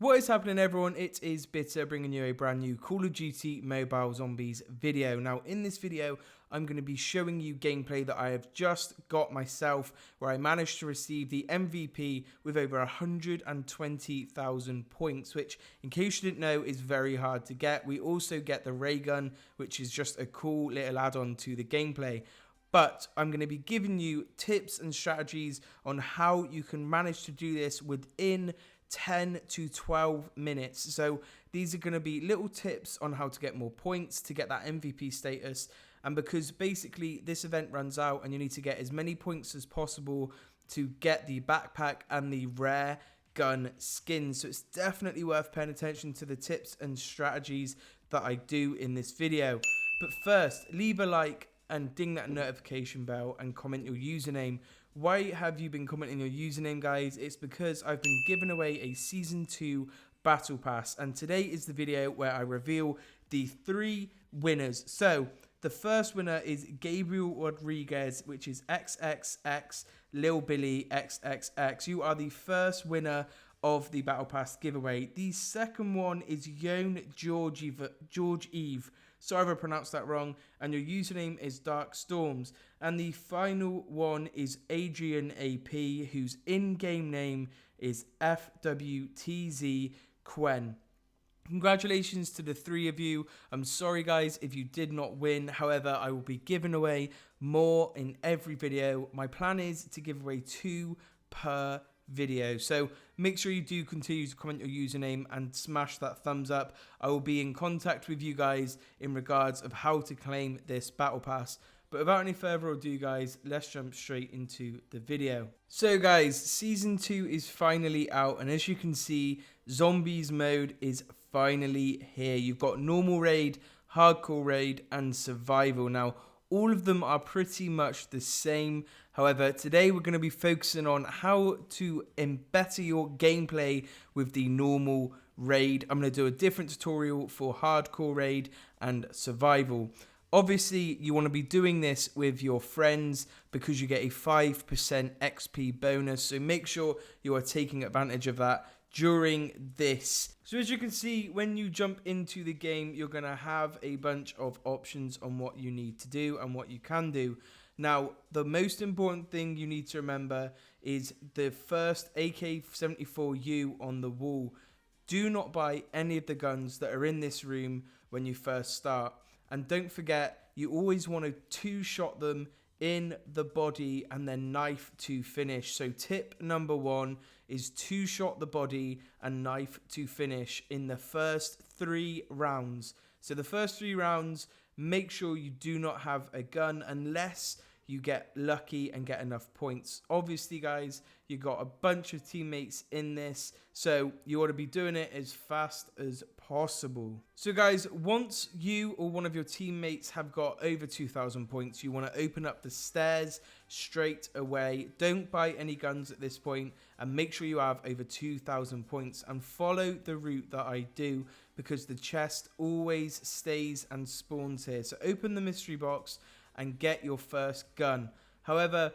What is happening, everyone? It is Bitter bringing you a brand new Call of Duty Mobile Zombies video. Now in this video I'm going to be showing you gameplay that I have just got myself, where I managed to receive the MVP with over 120,000 points, which, in case you didn't know, is very hard to get. We also get the Raygun, which is just a cool little add-on to the gameplay. But I'm going to be giving you tips and strategies on how you can manage to do this within 10 to 12 minutes. So these are going to be little tips on how to get more points to get that MVP status. And because basically this event runs out and you need to get as many points as possible to get the backpack and the rare gun skins. So it's definitely worth paying attention to the tips and strategies that I do in this video. But first, leave a like and ding that notification bell and comment your username. Why have you been commenting your username, guys? It's because I've been giving away a Season 2 Battle Pass, and today is the video where I reveal the 3 winners. So the first winner is Gabriel Rodriguez, which is XXX Lil Billy XXX. You are the first winner of the Battle Pass giveaway. The second one is Yon George Eve. Sorry if I pronounced that wrong. And your username is Dark Storms. And the final one is Adrian AP, whose in-game name is FWTZ Quen. Congratulations to the 3 of you. I'm sorry, guys, if you did not win. However, I will be giving away more in every video. My plan is to give away 2 per video, so make sure you do continue to comment your username and smash that thumbs up. I will be in contact with you guys in regards of how to claim this battle pass. But without any further ado, guys, let's jump straight into the video. So guys, season 2 is finally out, and as you can see, zombies mode is finally here. You've got normal raid, hardcore raid, and survival. Now all of them are pretty much the same. However, today we're going to be focusing on how to better your gameplay with the normal raid. I'm going to do a different tutorial for hardcore raid and survival. Obviously, you want to be doing this with your friends because you get a 5% XP bonus. So make sure you are taking advantage of that during this. So as you can see, when you jump into the game, you're going to have a bunch of options on what you need to do and what you can do. Now, the most important thing you need to remember is the first AK-74U on the wall. Do not buy any of the guns that are in this room when you first start. And don't forget, you always want to 2-shot them in the body and then knife to finish. So tip number 1 is 2-shot the body and knife to finish in the first 3 rounds. So the first 3 rounds, make sure you do not have a gun unless you get lucky and get enough points. Obviously, guys, you got a bunch of teammates in this, so you ought to be doing it as fast as possible. So guys, once you or one of your teammates have got over 2,000 points, you want to open up the stairs straight away. Don't buy any guns at this point, and make sure you have over 2,000 points and follow the route that I do, because the chest always stays and spawns here. So open the mystery box and get your first gun. However,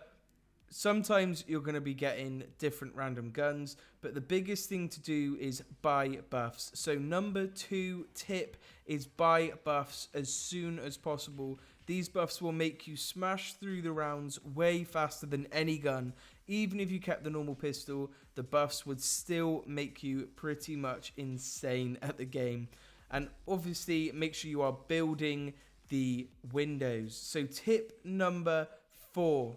sometimes you're going to be getting different random guns, but the biggest thing to do is buy buffs. So number 2 tip is buy buffs as soon as possible. These buffs will make you smash through the rounds way faster than any gun. Even if you kept the normal pistol, the buffs would still make you pretty much insane at the game. And obviously, make sure you are building the windows. So tip number 4.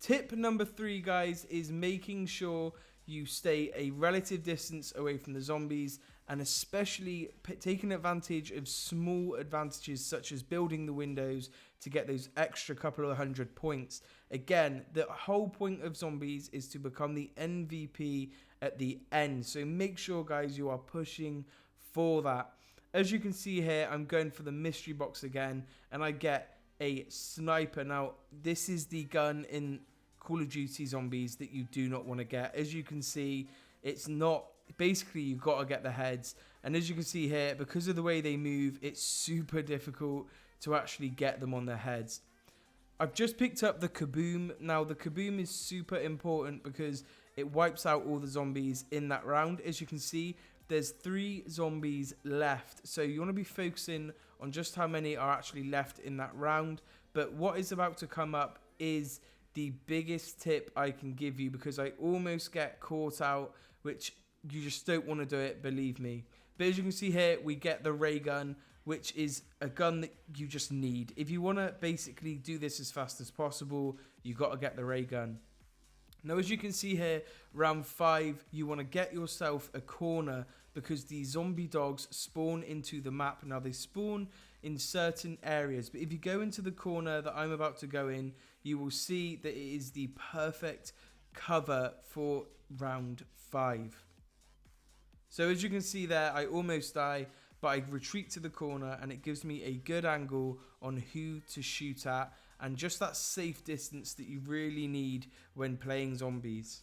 Tip number 3, guys, is making sure you stay a relative distance away from the zombies, and especially taking advantage of small advantages such as building the windows to get those extra couple of 100 points. Again, the whole point of zombies is to become the MVP at the end. So make sure, guys, you are pushing for that. As you can see here, I'm going for the mystery box again, and I get a sniper. Now, this is the gun in Call of Duty Zombies that you do not want to get. As you can see, it's not, basically you've got to get the heads. And as you can see here, because of the way they move, it's super difficult to actually get them on their heads. I've just picked up the kaboom. Now, the kaboom is super important because it wipes out all the zombies in that round. As you can see, there's 3 zombies left, so you want to be focusing on just how many are actually left in that round. But what is about to come up is the biggest tip I can give you, because I almost get caught out, which you just don't want to do it, believe me. But as you can see here, we get the Raygun, which is a gun that you just need. If you want to basically do this as fast as possible, you got to get the Raygun. Now, as you can see here, round 5, you want to get yourself a corner, because the zombie dogs spawn into the map. Now, they spawn in certain areas, but if you go into the corner that I'm about to go in, you will see that it is the perfect cover for round 5. So as you can see there, I almost die, but I retreat to the corner and it gives me a good angle on who to shoot at, and just that safe distance that you really need when playing zombies.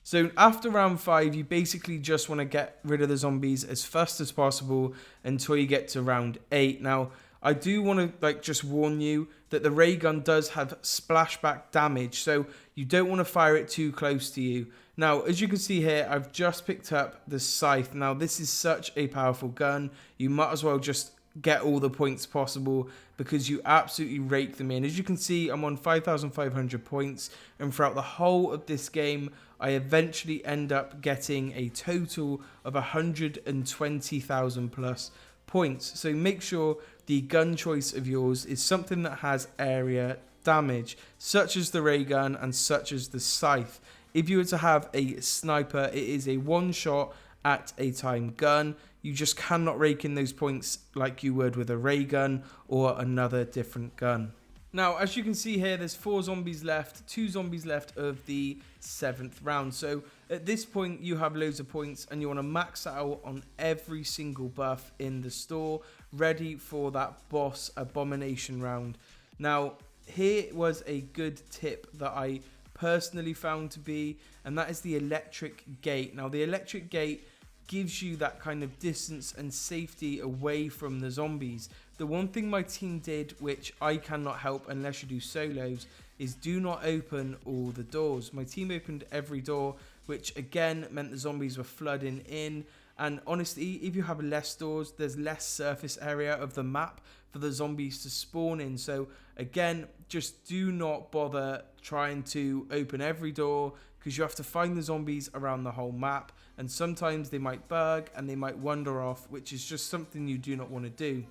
So after round 5, you basically just want to get rid of the zombies as fast as possible until you get to round 8. Now, I do want to just warn you that the ray gun does have splashback damage, so you don't want to fire it too close to you. Now, as you can see here, I've just picked up the scythe. Now, this is such a powerful gun. You might as well just get all the points possible, because you absolutely rake them in. As you can see, I'm on 5,500 points, and throughout the whole of this game, I eventually end up getting a total of 120,000 plus points. So make sure the gun choice of yours is something that has area damage, such as the ray gun and such as the scythe. If you were to have a sniper, it is a one shot at a time gun. You just cannot rake in those points like you would with a ray gun or another different gun. Now, as you can see here, there's 4 zombies left, 2 zombies left of the 7th round. So at this point, you have loads of points and you want to max out on every single buff in the store, ready for that boss abomination round. Now, here was a good tip that I personally found to be, and that is the electric gate. Now, the electric gate gives you that kind of distance and safety away from the zombies. The one thing my team did, which I cannot help unless you do solos, is do not open all the doors. My team opened every door, which again meant the zombies were flooding in. And honestly, if you have less doors, there's less surface area of the map for the zombies to spawn in. So again, just do not bother trying to open every door, because you have to find the zombies around the whole map, and sometimes they might bug and they might wander off, which is just something you do not want to do.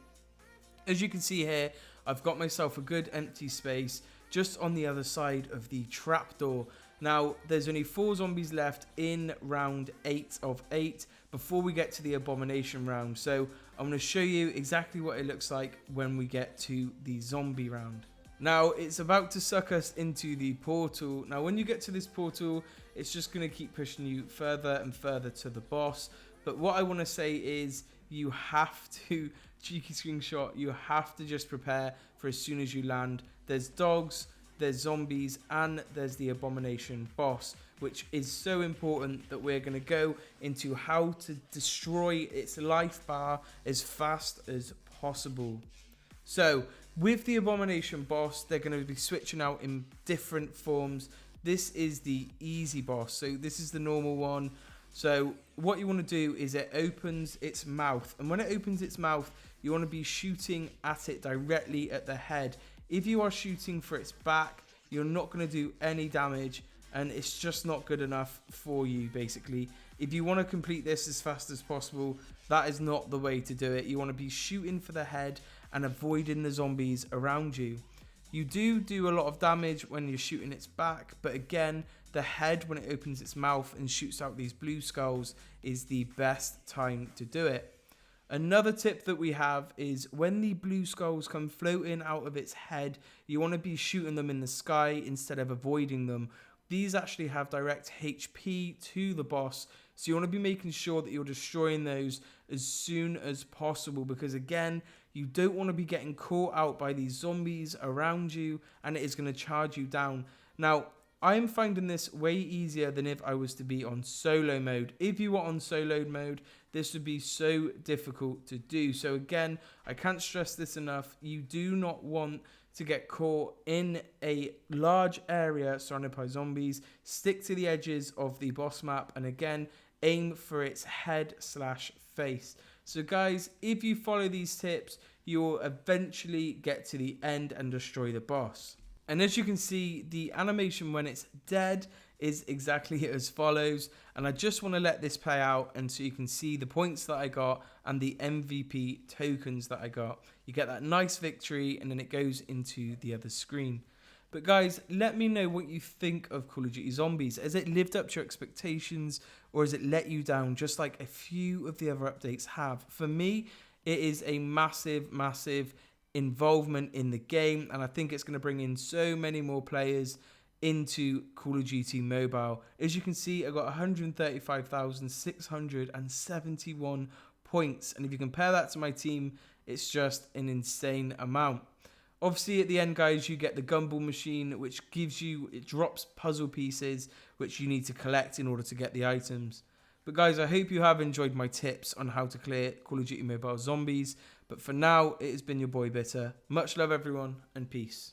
As you can see here, I've got myself a good empty space just on the other side of the trapdoor. Now, there's only 4 zombies left in round 8 of 8 before we get to the abomination round. So I'm going to show you exactly what it looks like when we get to the zombie round. Now, it's about to suck us into the portal. Now, when you get to this portal, it's just going to keep pushing you further and further to the boss. But what I want to say is you have to, cheeky screenshot, you have to just prepare for as soon as you land. There's dogs, there's zombies, and there's the Abomination Boss, which is so important that we're going to go into how to destroy its life bar as fast as possible. So, with the Abomination Boss, they're going to be switching out in different forms. This is the easy boss, so this is the normal one. So what you want to do is it opens its mouth, and when it opens its mouth, you want to be shooting at it directly at the head. If you are shooting for its back, you're not going to do any damage, and it's just not good enough for you, basically. If you want to complete this as fast as possible, that is not the way to do it. You want to be shooting for the head and avoiding the zombies around you. You do a lot of damage when you're shooting its back, but again, the head, when it opens its mouth and shoots out these blue skulls, is the best time to do it. Another tip that we have is when the blue skulls come floating out of its head, you want to be shooting them in the sky instead of avoiding them. These actually have direct HP to the boss, so you want to be making sure that you're destroying those as soon as possible, because again, you don't want to be getting caught out by these zombies around you, and it is going to charge you down. Now, I am finding this way easier than if I was to be on solo mode. If you were on solo mode, this would be so difficult to do. So again, I can't stress this enough. You do not want to get caught in a large area surrounded by zombies. Stick to the edges of the boss map, and again, aim for its head/face. So guys, if you follow these tips, you will eventually get to the end and destroy the boss. And as you can see, the animation when it's dead is exactly as follows. And I just want to let this play out, and so you can see the points that I got and the MVP tokens that I got. You get that nice victory, and then it goes into the other screen. But guys, let me know what you think of Call of Duty Zombies. Has it lived up to your expectations, or has it let you down just like a few of the other updates have? For me, it is a massive, massive involvement in the game, and I think it's going to bring in so many more players into Call of Duty Mobile. As you can see, I got 135,671 points, and if you compare that to my team, it's just an insane amount. Obviously, at the end, guys, you get the Gumball Machine, which it drops puzzle pieces, which you need to collect in order to get the items. But guys, I hope you have enjoyed my tips on how to clear Call of Duty Mobile Zombies. But for now, it has been your boy Bitter. Much love, everyone, and peace.